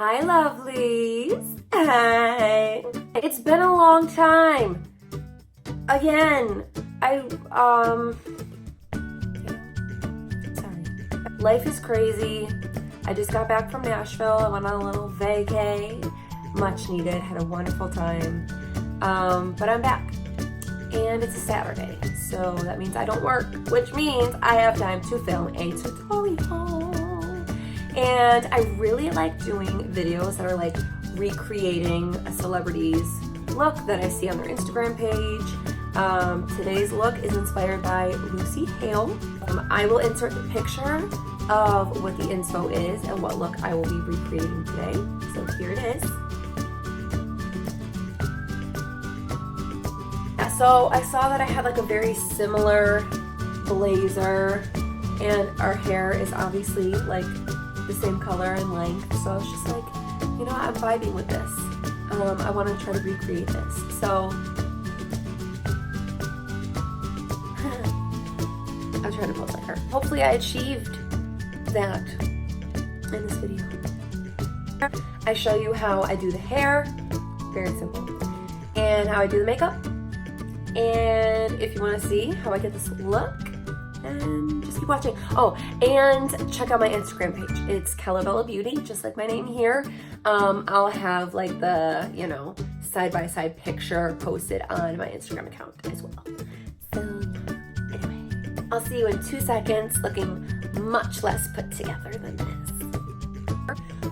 Hi, lovelies. Hi. It's been a long time. Again, sorry. Life is crazy. I just got back from Nashville. I went on a little vacay. Much needed. Had a wonderful time. But I'm back. And it's a Saturday. So that means I don't work, which means I have time to film a tutorial. And I really like doing videos that are like recreating a celebrity's look that I see on their Instagram page. Today's look is inspired by Lucy Hale. I will insert the picture of what the inspo is and what look I will be recreating today. So here it is. So I saw that I had like a very similar blazer and our hair is obviously like the same color and length. So I was just like, you know what, I'm vibing with this. I want to try to recreate this. So I'm trying to pose like her. Hopefully I achieved that in this video. I show you how I do the hair, very simple, and how I do the makeup. And if you want to see how I get this look, and just keep watching. Oh, and check out my Instagram page. It's Calabella Beauty, just like my name here. I'll have like the, you know, side-by-side picture posted on my Instagram account as well. So anyway, I'll see you in 2 seconds, looking much less put together than this.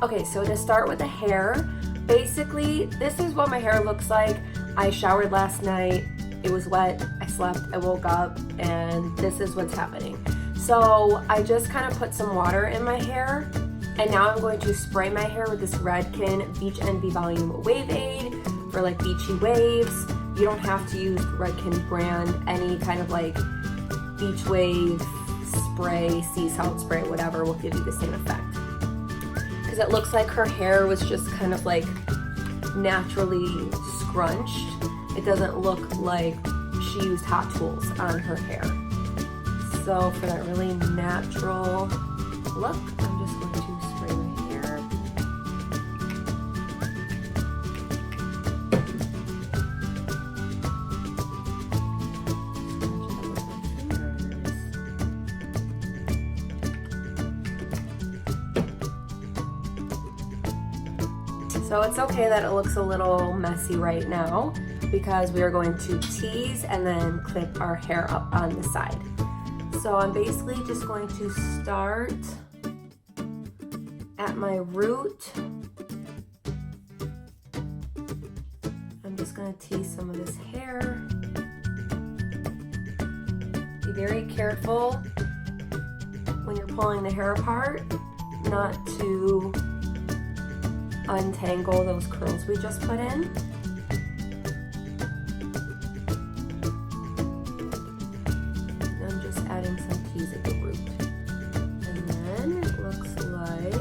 Okay, so to start with the hair, basically this is what my hair looks like. I showered last night. It was wet, I slept, I woke up, and this is what's happening. So I just kind of put some water in my hair, and now I'm going to spray my hair with this Redken Beach Envy Volume Wave Aid for like beachy waves. You don't have to use Redken brand, any kind of like beach wave spray, sea salt spray, whatever will give you the same effect. Because it looks like her hair was just kind of like naturally scrunched. It doesn't look like she used hot tools on her hair. So for that really natural look, I'm just going to spray my hair. So it's okay that it looks a little messy right now, because we are going to tease and then clip our hair up on the side. So I'm basically just going to start at my root. I'm just going to tease some of this hair. Be very careful when you're pulling the hair apart not to untangle those curls we just put in. Adding some tease at the root. And then it looks like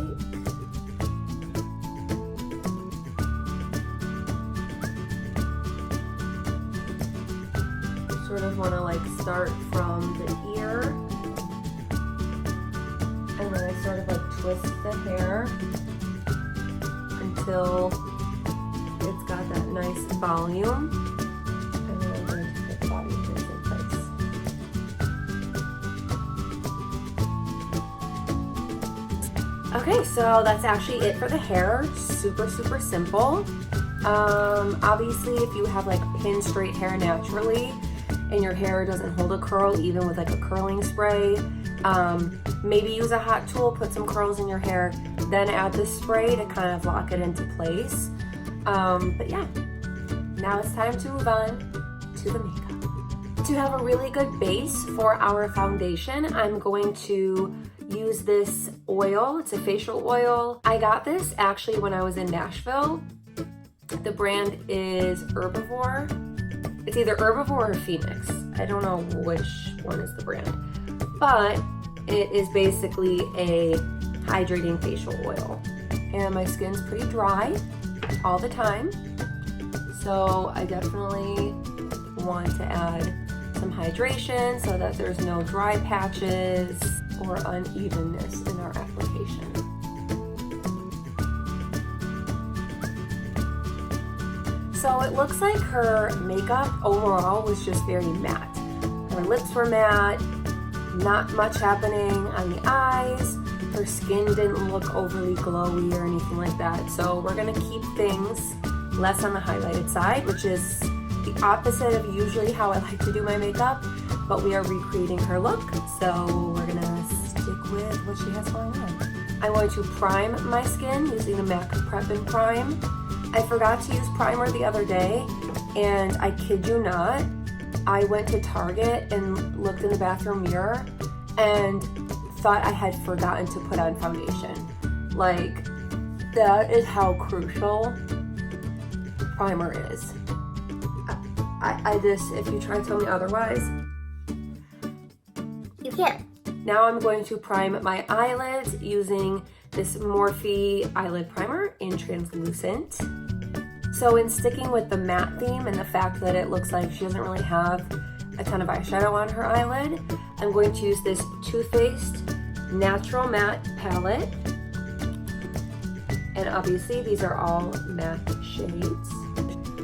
sort of want to like start from the ear, and then I sort of like twist the hair until it's got that nice volume. Okay, so that's actually it for the hair. Super, super simple. Obviously, if you have like pin straight hair naturally and your hair doesn't hold a curl, even with like a curling spray, maybe use a hot tool, put some curls in your hair, then add the spray to kind of lock it into place. But yeah, now it's time to move on to the makeup. To have a really good base for our foundation, I'm going to use this oil. It's a facial oil. I got this actually when I was in Nashville. The brand is Herbivore. It's either Herbivore or Phoenix. I don't know which one is the brand, but it is basically a hydrating facial oil. And my skin's pretty dry all the time, so I definitely want to add some hydration so that there's no dry patches or unevenness in our application. So it looks like her makeup overall was just very matte. Her lips were matte, not much happening on the eyes. Her skin didn't look overly glowy or anything like that. So we're gonna keep things less on the highlighted side, which is the opposite of usually how I like to do my makeup, but we are recreating her look. So we're gonna stick with what she has going on. I'm going to prime my skin using the MAC Prep and Prime. I forgot to use primer the other day, and I kid you not, I went to Target and looked in the bathroom mirror and thought I had forgotten to put on foundation. Like, that is how crucial primer is. I just, if you try to tell me otherwise, you can't. Now I'm going to prime my eyelids using this Morphe eyelid primer in translucent. So in sticking with the matte theme and the fact that it looks like she doesn't really have a ton of eyeshadow on her eyelid, I'm going to use this Too Faced Natural Matte palette. And obviously these are all matte shades.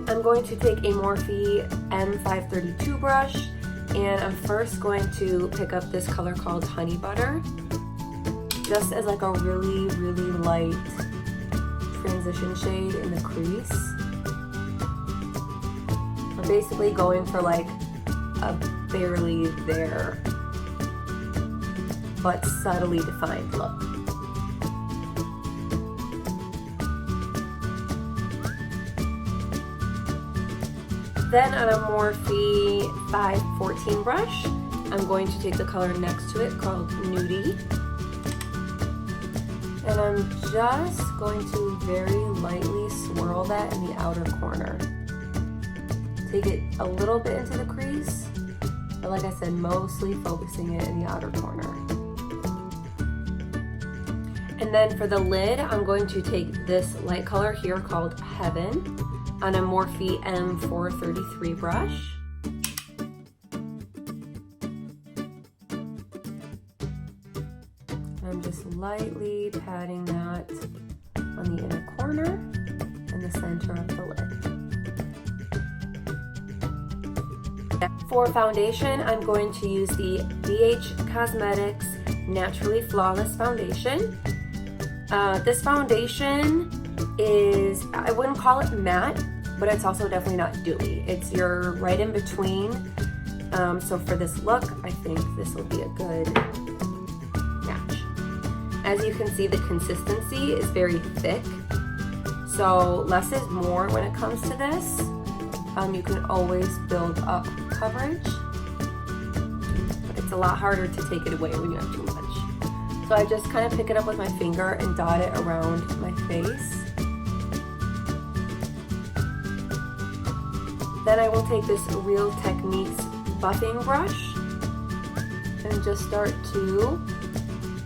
I'm going to take a Morphe M532 brush, and I'm first going to pick up this color called Honey Butter, just as like a really, really light transition shade in the crease. I'm basically going for like a barely there, but subtly defined look. Then on a Morphe 514 brush, I'm going to take the color next to it called Nudie. And I'm just going to very lightly swirl that in the outer corner. Take it a little bit into the crease, but like I said, mostly focusing it in the outer corner. And then for the lid, I'm going to take this light color here called Heaven on a Morphe M433 brush. I'm just lightly patting that on the inner corner and the center of the lid. For foundation, I'm going to use the BH Cosmetics Naturally Flawless Foundation. This foundation is, I wouldn't call it matte, but it's also definitely not dewy. It's your right in between. So for this look, I think this will be a good match. As you can see, the consistency is very thick. So less is more when it comes to this. You can always build up coverage, but it's a lot harder to take it away when you have too much. So I just kind of pick it up with my finger and dot it around my face. Then I will take this Real Techniques buffing brush and just start to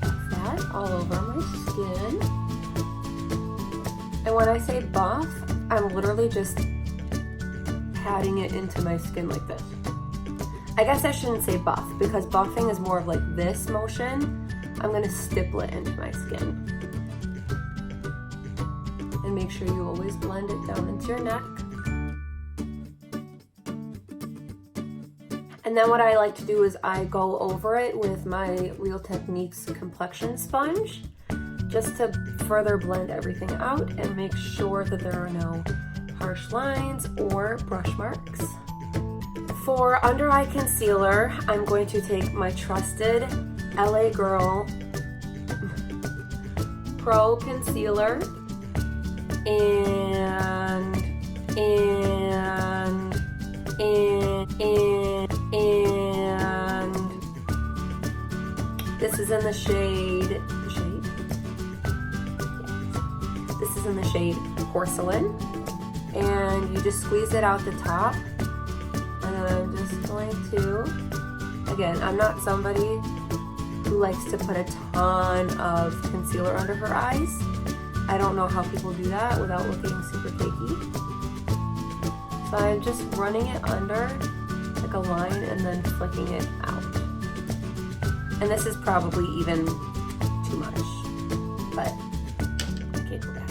buff that all over my skin. And when I say buff, I'm literally just patting it into my skin like this. I guess I shouldn't say buff, because buffing is more of like this motion. I'm gonna stipple it into my skin. And make sure you always blend it down into your neck. And then what I like to do is I go over it with my Real Techniques complexion sponge, just to further blend everything out and make sure that there are no harsh lines or brush marks. For under eye concealer, I'm going to take my trusted LA Girl Pro Concealer and this is in the shade, this is in the shade Porcelain, and you just squeeze it out the top. And then I'm just going to, again, I'm not somebody who likes to put a ton of concealer under her eyes. I don't know how people do that without looking super cakey. So I'm just running it under like a line and then flicking it out. And this is probably even too much, but I can't go back.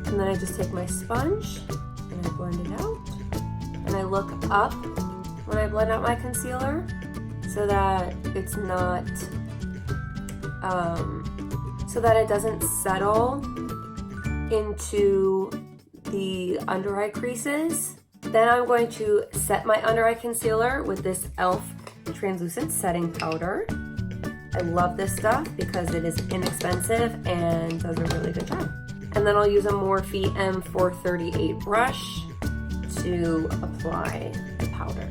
And And then I just take my sponge and I blend it out. And I look up when I blend out my concealer so that it's not, so that it doesn't settle into the under eye creases. Then I'm going to set my under eye concealer with this e.l.f. translucent setting powder. I love this stuff because it is inexpensive and does a really good job. And then I'll use a Morphe M438 brush to apply the powder.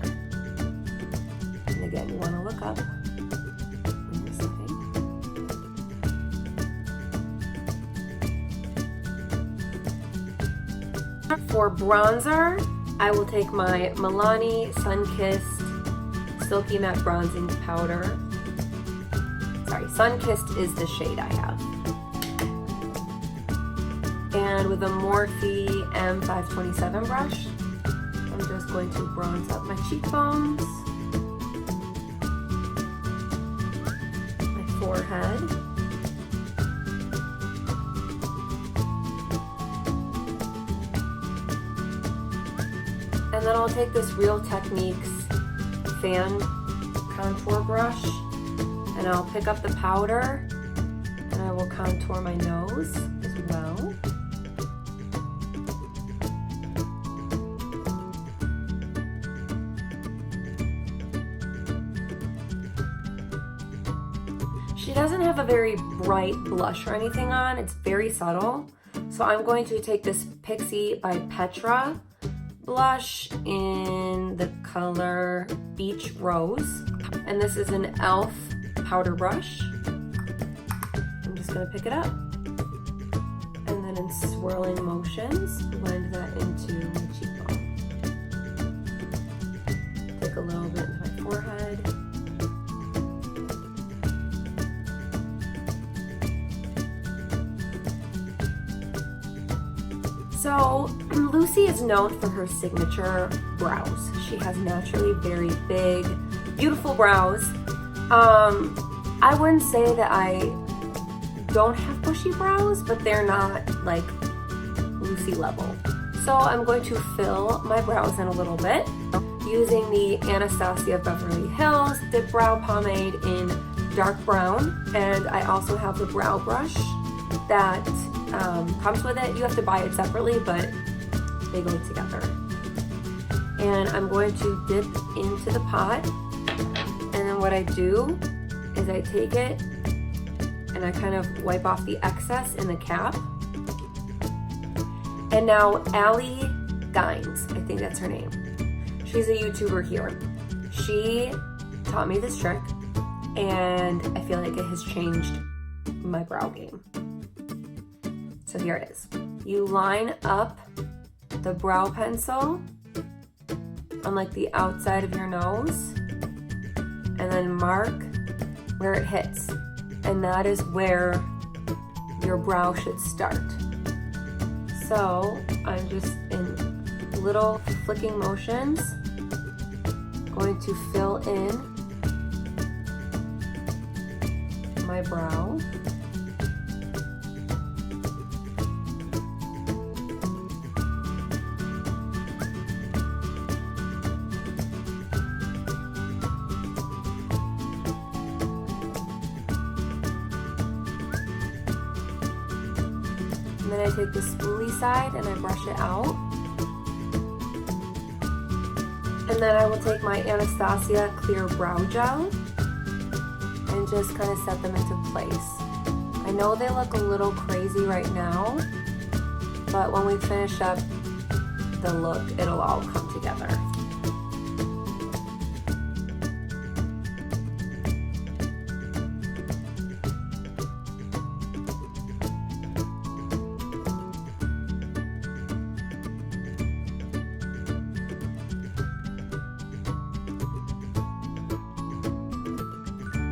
And again, you want to look up when you're setting. For bronzer, I will take my Milani Sun-Kissed Silky Matte Bronzing Powder. Sorry, Sun-Kissed is the shade I have. And with a Morphe M527 brush, I'm just going to bronze up my cheekbones, my forehead, and then I'll take this Real Techniques fan contour brush and I'll pick up the powder and I will contour my nose as well. She doesn't have a very bright blush or anything on, it's very subtle. So I'm going to take this Pixie by Petra blush in the color Beach Rose. And this is an e.l.f. powder brush. I'm just gonna pick it up. And then in swirling motions, blend that into my cheekbone. Take a little bit into my forehead. So Lucy is known for her signature brows. She has naturally very big, beautiful brows. I wouldn't say that I don't have bushy brows, but they're not like Lucy level. So I'm going to fill my brows in a little bit using the Anastasia Beverly Hills Dip Brow Pomade in dark brown. And I also have the brow brush that comes with it. You have to buy it separately, but they go together. And I'm going to dip into the pot. And then what I do is I take it and I kind of wipe off the excess in the cap. And now Allie Gines, I think that's her name. She's a YouTuber here. She taught me this trick and I feel like it has changed my brow game. So here it is. You line up the brow pencil on like the outside of your nose and then mark where it hits. And that is where your brow should start. So I'm just in little flicking motions going to fill in my brow. And then I take the spoolie side and I brush it out. And then I will take my Anastasia Clear Brow Gel and just kind of set them into place. I know they look a little crazy right now, but when we finish up the look, it'll all come together.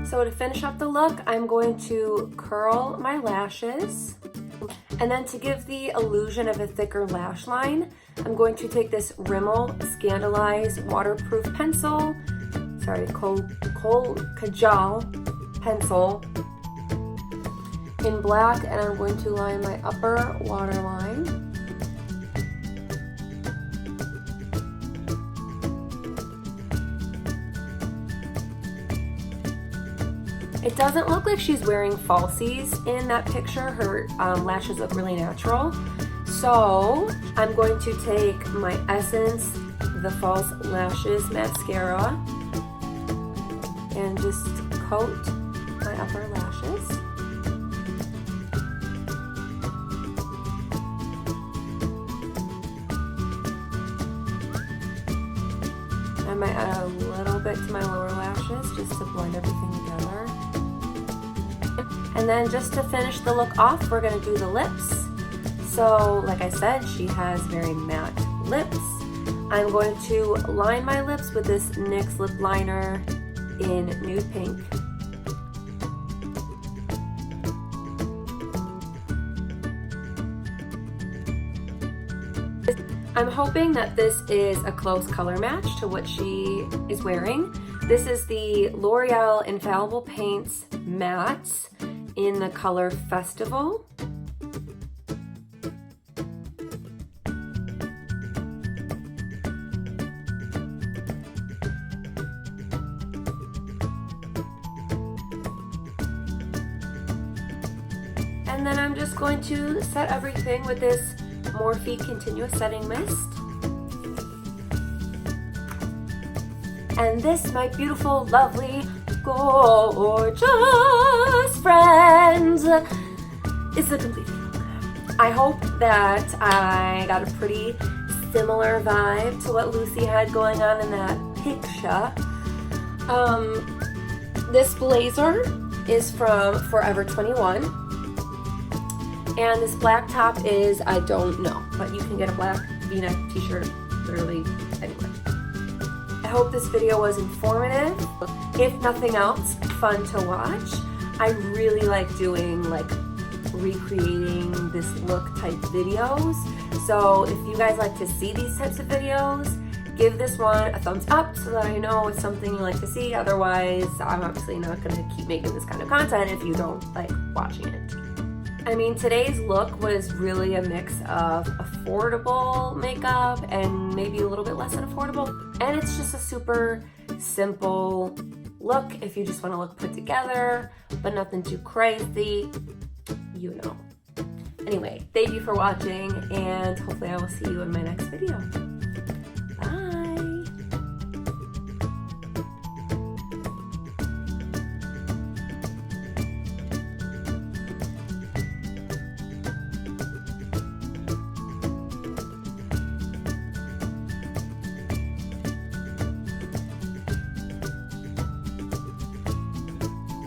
So to finish up the look, I'm going to curl my lashes. And then to give the illusion of a thicker lash line, I'm going to take this Rimmel Scandaleyes waterproof pencil, Kajal pencil in black, and I'm going to line my upper waterline. It doesn't look like she's wearing falsies in that picture. Her lashes look really natural. So I'm going to take my Essence The False Lashes mascara and just coat my upper lashes. I might add a little bit to my lower lashes just to blend everything together. And then just to finish the look off, we're gonna do the lips. So like I said, she has very matte lips. I'm going to line my lips with this NYX lip liner in nude pink. I'm hoping that this is a close color match to what she is wearing. This is the L'Oreal Infallible Paints Mattes in the color Festival. And then I'm just going to set everything with this Morphe Continuous Setting Mist. And this, my beautiful, lovely, gorgeous friends, is the complete look. I hope that I got a pretty similar vibe to what Lucy had going on in that picture. This blazer is from Forever 21. And this black top is, I don't know, but you can get a black v-neck t-shirt literally anywhere. I hope this video was informative. If nothing else, fun to watch. I really like doing like recreating this look type videos. So if you guys like to see these types of videos, give this one a thumbs up so that I know it's something you like to see. Otherwise, I'm obviously not gonna keep making this kind of content if you don't like watching it. I mean, today's look was really a mix of affordable makeup and maybe a little bit less than affordable. And it's just a super simple look if you just want to look put together, but nothing too crazy, you know. Anyway, thank you for watching, and hopefully I will see you in my next video.